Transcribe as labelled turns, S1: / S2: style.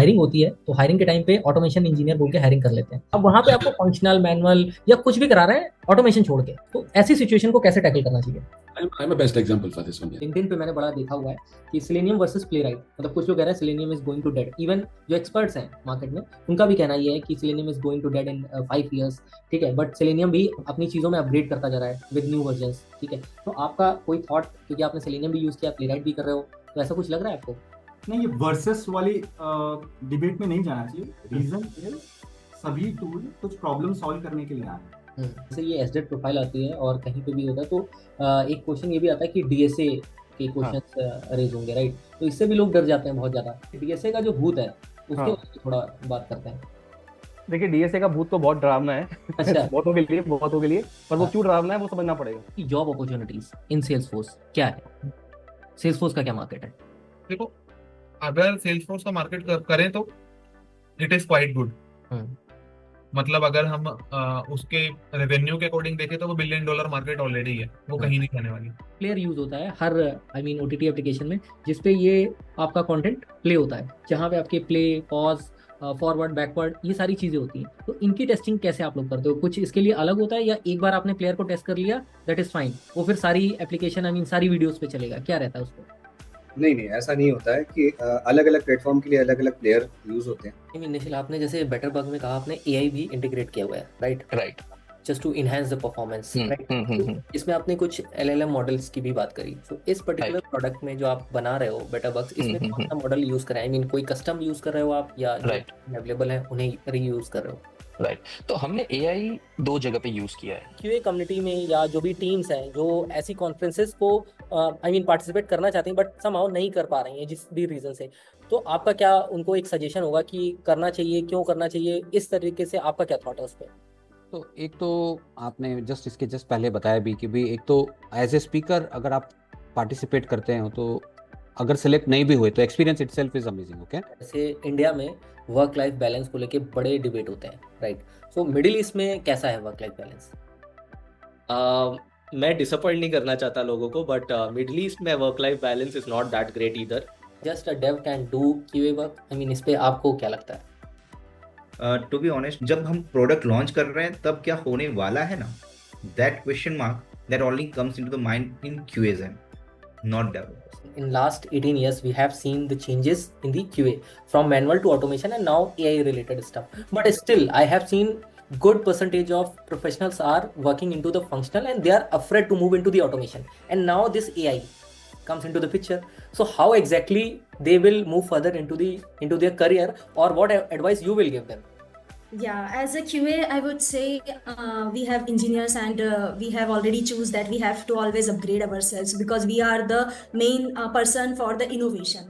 S1: Hiring होती है तो हायरिंग के टाइम पे ऑटोमेशन इंजीनियर बोल के हायरिंग कर लेते हैं। अब वहां पे आपको फंक्शनल मैनुअल या कुछ भी करा रहे हैं ऑटोमेशन छोड़ के, तो ऐसी सिचुएशन को कैसे टैकल करना चाहिए?
S2: I'm a best example for this one. Yeah.
S1: LinkedIn पे मैंने बड़ा देखा हुआ है कि सिलेनियम वर्सेस प्लेराइट, मतलब कुछ लोग कह रहे हैं selenium is going to dead. Even जो एक्सपर्ट्स हैं मार्केट में उनका भी कहना ये है कि selenium is going to dead in 5 years। ठीक है, बट सिलेनियम भी अपनी चीज़ों में अपग्रेड करता जा रहा है विद न्यू वर्जन्स। ठीक है, तो आपका कोई थॉट, क्योंकि आपने सिलेनियम भी यूज़ किया, प्लेराइट भी कर रहे हो, तो ऐसा कुछ लग रहा है आपको?
S3: नहीं, ये वर्सेस वाली डिबेट में नहीं जाना चाहिए। रीजन इज सभी टूल कुछ प्रॉब्लम सॉल्व करने के लिए आए हैं।
S1: जैसे ये एसडेट प्रोफाइल आती है और कहीं पे भी होता है तो एक क्वेश्चन ये भी आता है कि डीएसए के क्वेश्चन रेज होंगे, राइट? तो इससे भी लोग डर जाते हैं बहुत ज़्यादा। डीएसए का जो भूत है उसके बारे में थोड़ा बात करते हैं।
S4: देखिए, डीएसए का भूत तो बहुत डरावना है।
S1: अच्छा।
S4: बहुतों के लिए पर वो क्यों डरावना है वो समझना पड़ेगा।
S1: जॉब अपॉर्चुनिटीज इन सेल्सफोर्स क्या है? सेल्सफोर्स का क्या मार्केट है?
S5: देखो, अगर सेल्सफोर्स का मार्केट करें तो इट इज क्वाइट गुड। मतलब अगर हम उसके रेवेन्यू के अकॉर्डिंग देखें तो वो $1 बिलियन मार्केट ऑलरेडी है, वो कहीं नहीं जाने वाली।
S1: प्लेयर यूज होता है हर ओटीटी एप्लीकेशन में जिसपे ये आपका कंटेंट प्ले होता है, जहाँ पे आपके प्ले, पॉज, फॉरवर्ड, बैकवर्ड, ये सारी चीज़ें होती हैं। तो इनकी टेस्टिंग कैसे आप लोग करते हो? कुछ इसके लिए अलग होता है या एक बार आपने प्लेयर को टेस्ट कर लिया दैट इज फाइन, वो फिर सारी एप्लीकेशन सारी वीडियोस पे चलेगा? क्या रहता है उसको?
S6: नहीं नहीं, ऐसा नहीं होता है कि अलग अलग प्लेटफॉर्म के लिए अलग अलग प्लेयर यूज होते हैं।
S1: निखिल, आपने जैसे बेटर बग में कहा आपने एआई भी इंटीग्रेट किया हुआ है, right? Just to enhance the performance, right? इसमें आपने कुछ एलएलएम मॉडल्स की भी बात करी। तो इस पर्टिकुलर प्रोडक्ट में जो आप बना रहे हो बेटर बग्स, इसमें कौन सा मॉडल यूज कर रहे हैं? कोई कस्टम यूज कर रहे हो आप या अवेलेबल है उन्हें रीयूज कर रहे हो?
S7: राइट, तो हमने एआई 2 जगह पे यूज किया है।
S1: क्यूए कम्युनिटी में या जो भी टीम्स हैं जो ऐसी कॉन्फ्रेंसेस को पार्टिसिपेट करना चाहती हैं बट समहाउ नहीं कर पा रही हैं जिस भी रीजन से, तो आपका क्या उनको एक सजेशन होगा कि करना चाहिए, क्यों करना चाहिए? इस तरीके से आपका क्या थॉट है उस पर?
S8: तो एक तो आपने इसके जस्ट पहले बताया भी कि भाई एक तो एज ए स्पीकर अगर आप पार्टिसिपेट करते हो तो अगर सिलेक्ट नहीं भी हुए तो experience itself is amazing. Okay,
S1: जैसे इंडिया में वर्क लाइफ बैलेंस को लेके बड़े डिबेट होते हैं, राइट? सो मिडिल ईस्ट में कैसा है वर्क लाइफ बैलेंस?
S9: मैं डिसअपॉइंट नहीं करना चाहता लोगों को, बट मिडिल ईस्ट में work life balance is not that great either.
S1: Just a Dave can do QA work, इस पे आपको क्या लगता है?
S10: टू बी ऑनेस्ट, जब हम प्रोडक्ट लॉन्च कर रहे हैं तब क्या होने वाला है ना, that question mark that only comes into the mind in QAs, not developers.
S1: In last 18 years we have seen the changes in the QA from manual to automation and now AI related stuff, but still I have seen good percentage of professionals are working into the functional and they are afraid to move into the automation, and now this AI comes into the picture. So how exactly they will move further into their career, or what advice you will give them?
S11: Yeah, as a QA, I would say we have engineers and we have already choose that we have to always upgrade ourselves because we are the main person for the innovation.